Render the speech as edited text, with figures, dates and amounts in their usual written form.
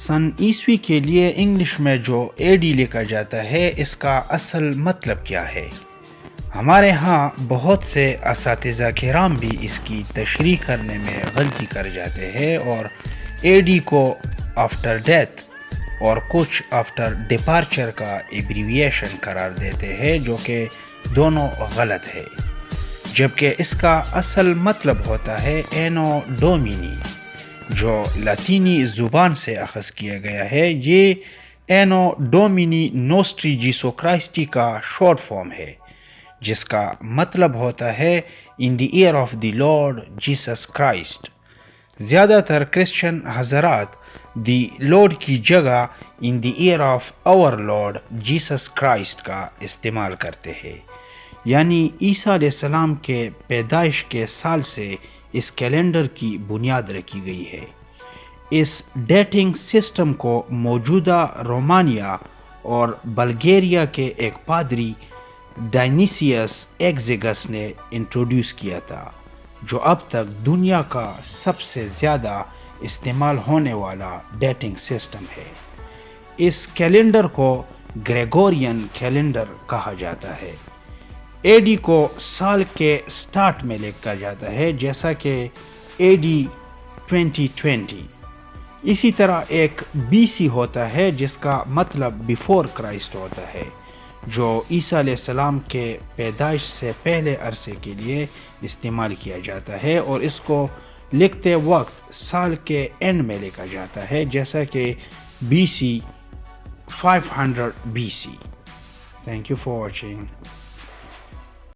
سن عیسوی کے لیے انگلش میں جو اے ڈی لکھا جاتا ہے اس کا اصل مطلب کیا ہے؟ ہمارے ہاں بہت سے اساتذہ کرام بھی اس کی تشریح کرنے میں غلطی کر جاتے ہیں اور اے ڈی کو آفٹر ڈیتھ اور کچھ آفٹر ڈپارچر کا ایبریویشن قرار دیتے ہیں، جو کہ دونوں غلط ہے، جبکہ اس کا اصل مطلب ہوتا ہے اینو ڈومینی، جو لاطینی زبان سے اخذ کیا گیا ہے۔ یہ اینو ڈومینی نوسٹری جیسو کرائسٹی کا شارٹ فارم ہے، جس کا مطلب ہوتا ہے in the year of the Lord Jesus Christ. زیادہ تر کرسچن حضرات دی لارڈ کی جگہ in the year of our Lord Jesus Christ کا استعمال کرتے ہیں، یعنی عیسیٰ علیہ السلام کے پیدائش کے سال سے اس کیلنڈر کی بنیاد رکھی گئی ہے۔ اس ڈیٹنگ سسٹم کو موجودہ رومانیہ اور بلغیریا کے ایک پادری ڈائنیسیس ایگزیگس نے انٹروڈیوس کیا تھا، جو اب تک دنیا کا سب سے زیادہ استعمال ہونے والا ڈیٹنگ سسٹم ہے۔ اس کیلنڈر کو گریگورین کیلنڈر کہا جاتا ہے۔ اے ڈی کو سال کے سٹارٹ میں لکھا جاتا ہے، جیسا کہ اے ڈی 2020۔ اسی طرح ایک بی سی ہوتا ہے جس کا مطلب بیفور کرائسٹ ہوتا ہے، جو عیسیٰ علیہ السلام کے پیدائش سے پہلے عرصے کے لیے استعمال کیا جاتا ہے، اور اس کو لکھتے وقت سال کے اینڈ میں لکھا جاتا ہے، جیسا کہ B C 500 BC۔ Thank you for watching.